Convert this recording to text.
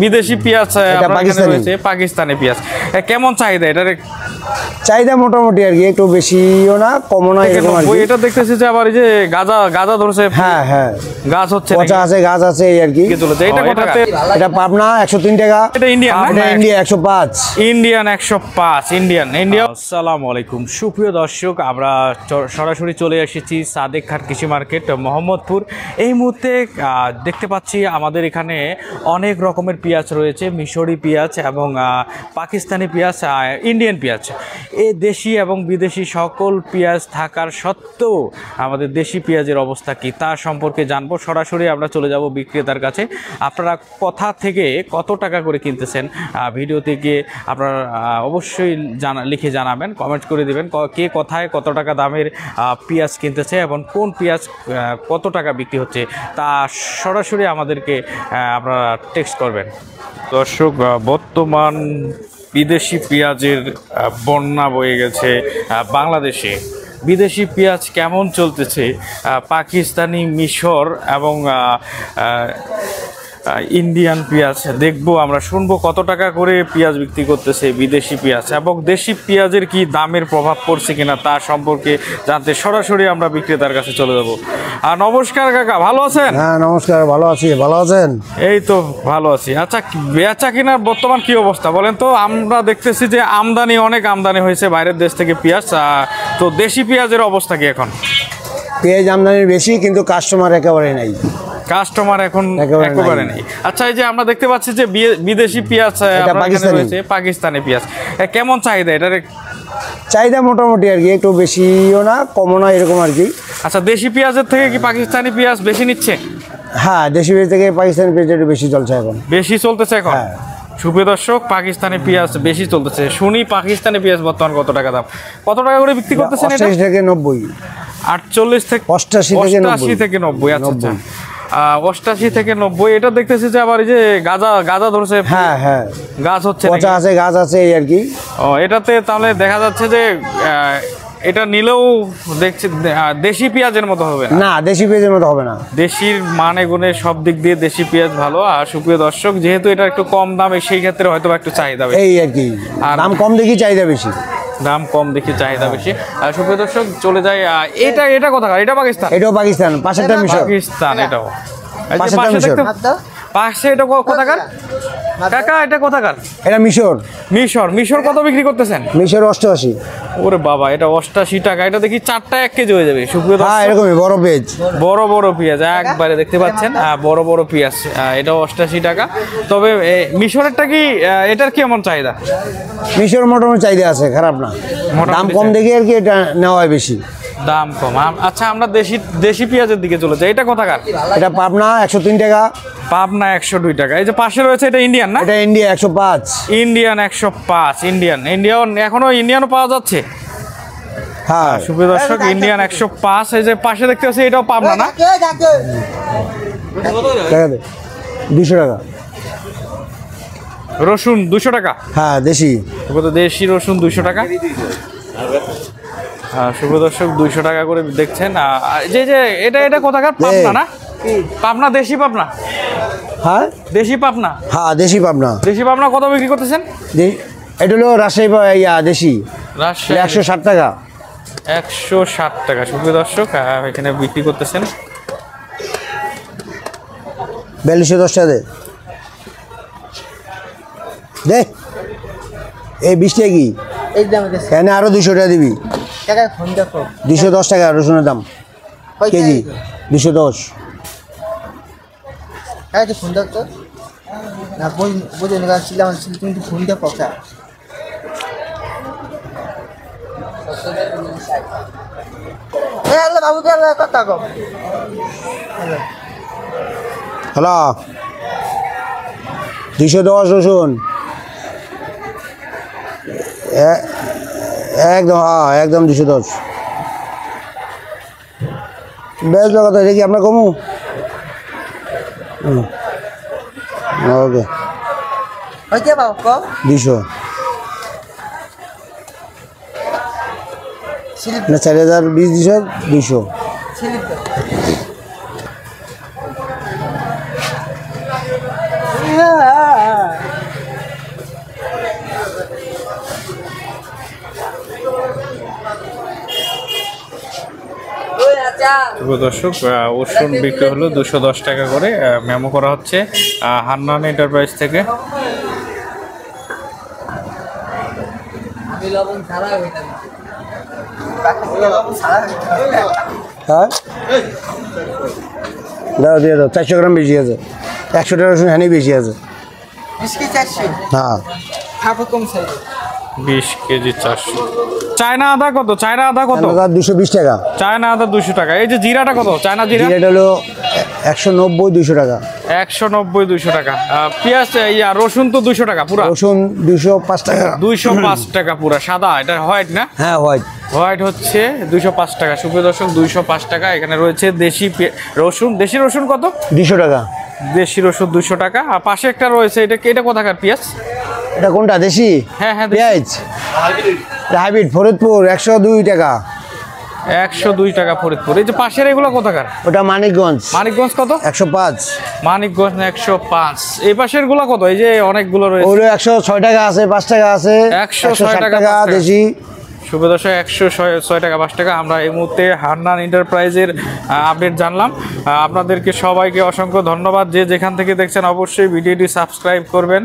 বিদেশি পেঁয়াজ পাকিস্তানি পেঁয়াজ কেমন চাহিদা এটার? চাহিদা মোটামুটি আর কি, একটু বেশিও না কমও না এরকম আর কি। এটা দেখতেছি যে আবার এই যে গাজা ধরছে। হ্যাঁ হ্যাঁ, গাছ হচ্ছে, পচা আছে, গাছ আছে এই আর কি। এটা কোথাতে? এটা পাবনা 103 টাকা। এটা ইন্ডিয়ান না? এটা ইন্ডিয়া 105। Indian 105 Indian. আসসালামু আলাইকুম সুপ্রিয় দর্শক, আমরা সরাসরি চলে এসেছি সাদেক খাট কৃষি মার্কেট মোহাম্মদপুর। এই মুহূর্তে দেখতে পাচ্ছি আমাদের এখানে অনেক রকমের পেঁয়াজ রয়েছে, মিশরি পেঁয়াজ এবং পাকিস্তানি পেঁয়াজ, ইন্ডিয়ান পেঁয়াজ। এই দেশি এবং বিদেশি সকল পেঁয়াজ থাকার সত্ত্বেও আমাদের দেশি পেঁয়াজের অবস্থা কি তা সম্পর্কে জানবো। সরাসরি আমরা চলে যাব বিক্রেতার কাছে। আপনারা কোথা থেকে কত টাকা করে কিনতেছেন ভিডিওতে গিয়ে আপনারা অবশ্যই লিখে জানাবেন, কমেন্ট করে দেবেন কে কোথায় কত টাকা দামের পেঁয়াজ কিনতেছে এবং কোন পেঁয়াজ কত টাকা বিক্রি হচ্ছে তা সরাসরি আমাদেরকে আপনারা টেক্সট করবেন। দর্শক, বর্তমান বিদেশি পেঁয়াজের বন্যা বয়ে গেছে বাংলাদেশে। বিদেশি পেঁয়াজ কেমন চলতেছে, পাকিস্তানি, মিশর এবং ইন্ডিয়ান পেঁয়াজ দেখবো আমরা, শুনবো কত টাকা করে পেঁয়াজ বিক্রি করতেছে বিদেশি পেঁয়াজ এবং দেশি পেঁয়াজের কি দামের প্রভাব পড়ছে কিনা তা সম্পর্কে জানতে সরাসরি আমরা বিক্রেতার কাছে চলে যাব। আর নমস্কার কাকা, ভালো আছেন? হ্যাঁ নমস্কার, ভালো আছি। ভালো আছেন? এই তো ভালো আছি। আচ্ছা, বেচা কিনার বর্তমান কি অবস্থা বলেন তো? আমরা দেখতেছি যে অনেক আমদানি হয়েছে বাইরের দেশ থেকে পেঁয়াজ, তো দেশি পেঁয়াজের অবস্থা কি এখন? পেঁয়াজ আমদানি বেশি, কিন্তু কাস্টমার একেবারে নাই। কাস্টমার এখন একেবারে নেই। আচ্ছা, এই যে আমরা দেখতে পাচ্ছি যে বিদেশি পেঁয়াজ পাকিস্তানি পেঁয়াজ কেমন চাহিদা এটার? চাহিদা মোটামুটি আর কি, একটু বেশিও না কমও না এরকম আর কি। আচ্ছা, দেশি পেঁয়াজের থেকে কি পাকিস্তানি পেঁয়াজ বেশি নিচ্ছে? হ্যাঁ, দেশি পেঁয়াজ থেকে পাকিস্তানি পেঁয়াজ একটু বেশি চলছে এখন। বেশি চলতেছে এখন? সুপ্রিয় দর্শক, পাকিস্তানি পেঁয়াজ বেশি চলতেছে। শুনি পাকিস্তানি পেঁয়াজ বর্তমান কত টাকা দাম, কত টাকা করে বিক্রি করতেছেন? 88 থেকে 90। 48 থেকে 88 থেকে 90। আচ্ছা, 88 থেকে 90। এটা দেখতেছি যে আবার এই যে গাজা ধরছে। হ্যাঁ হ্যাঁ, গাছ হচ্ছে, পচা আছে, গাছ আছে এই আর কি। এটাতে তাহলে দেখা যাচ্ছে যে এটা নিলেও দেখছি দেশি পেঁয়াজের মতো হবে না। দেশি পেঁয়াজের মতো হবে না। দেশির মানে গুণে সব দিক দিয়ে দেশি পেঁয়াজ ভালো। আর সুপ্রিয় দর্শক, যেহেতু এটা একটু কম দামে, সেই ক্ষেত্রে হয়তো একটু চাহিদা বেশি এই আর কি। আর দাম কম দেখি চাহিদা বেশি। দাম কম দেখি চাহিদা বেশি। আর সুপ্রিয় দর্শক, চলে যায় এটা কোথাকার? এটা পাকিস্তান? এটাও পাকিস্তান, পাশেরটা মিশর। পাকিস্তান, এটাও পাশে। এটা কোথাকার কাকা? এটা কোথাকার? এটা মিশর। মিশর কত বিক্রি করতেছেন? মিশর 88। ওরে বাবা, এটা 88 টাকা। এটা দেখি 4টা 1 কেজি হয়ে যাবে। সুপ্রিয় দর্শক, এরকমই বড় পেঁয়াজ, বড় পেঁয়াজ একবারে দেখতে পাচ্ছেন, বড় পেঁয়াজ। এটাও 88 টাকা। তবে মিশরেরটা কি, এটার কি এমন চাহিদা? মিশর মোটামুটি চাহিদা আছে, খারাপ না। দাম কম দেখি আর কি, এটা নেওয়া হয় বেশি। দাম কম। আচ্ছা, আমরা দেশি পেঁয়াজের দিকে চলে যাই। এটা কোথাকার? এটা পাবনা 103 টাকা। পাবনা 102 টাকা। এই যে পাশে রয়েছে, এটা ইন্ডিয়ান না? এটা ইন্ডিয়া 105। ইন্ডিয়ান 105। ইন্ডিয়ান এখনো ইন্ডিয়ানও পাওয়া যাচ্ছে। হ্যাঁ সুপ্রিয় দর্শক, ইন্ডিয়ান 105। এই যে পাশে দেখতে পাচ্ছি, এটাও পাবনা না? 200 টাকা। রসুন 200 টাকা। হ্যাঁ, দেশি রসুন 200 টাকা। সুপ্রিয় দর্শক, 200 টাকা করে দেখছেন। যে এটা কোথাকার? পাবনা না? পাবনা, দেশি পাবনা। হ্যাঁ, দেশি পাবনা। হ্যাঁ, দেশি পাবনা। দেশি পাবনা কত বিক্রি করতেছেন? এটা হলো রাজশাহী দেশি 160 টাকা। 160 টাকা। সুপ্রিয় দর্শক, এখানে বিক্রি করতেছেন। 4210 টাকা দে। এই 20 টাকা কি? এখানে আরো 200 টাকা দিবি। 210 টাকা রসুনের দাম কেজি। 210। হ্যালো, 210 রসুন একদম। একদম 210। বেশ কথা দেখি আমরা কমু। ওকে, 200 না, 4020 200। প্রিয় দর্শক রসুন বিক্রি হলো 210 টাকা করে, মেমো করা হচ্ছে হান্নান এন্টারপ্রাইজ থেকে। হ্যাঁ দাও দিয়ে দাও, 400 গ্রাম বেশি আছে, 100 টাকা রসুন হ্যাঁ বেশি আছে। হ্যাঁ 20 কেজি 400। চায়না আদা কত? চায়না আদা কত? 220 টাকা। চায়না আদা 200 টাকা। এই যে জিরাটা কত? চায়না জিরা এটা হলো 190 200 টাকা। 190 200 টাকা। পেঁয়াজ রসুন তো 200 টাকা পুরা। রসুন 205 টাকা। 205 টাকা পুরা। সাদা এটা হোয়াইট না? হ্যাঁ হোয়াইট। হোয়াইট হচ্ছে 205 টাকা। সুপ্রিয় দর্শক 205 টাকা। এখানে রয়েছে দেশি রসুন। দেশি রসুন কত? 200 টাকা। দেশি রসুন 200 টাকা। আর পাশে একটা রয়েছে, এটা কোথাকার পেঁয়াজ? এটা কোনটা দেশি? হ্যাঁ হ্যাঁ পেঁয়াজ হাইব্রিড ফরিদপুর 102 টাকা। 102 টাকা ফরিদপুর। এই যে পাশের এগুলো কোথাকার? ওটা মানিকগঞ্জ। মানিকগঞ্জ কত? 105। মানিকগঞ্জ 105। এই পাশের গুলা কত? এই যে অনেকগুলো রয়েছে। ওগুলো 106 টাকা আছে, 5 টাকা আছে, 106 টাকা দেশি। শুভ দর্শক 106 টাকা 5 টাকা। আমরা এই মুহূর্তে হান্নান এন্টারপ্রাইজের আপডেট জানলাম। আপনাদেরকে সবাইকে অসংখ্য ধন্যবাদ। যে যেখান থেকে দেখছেন অবশ্যই ভিডিওটি সাবস্ক্রাইব করবেন।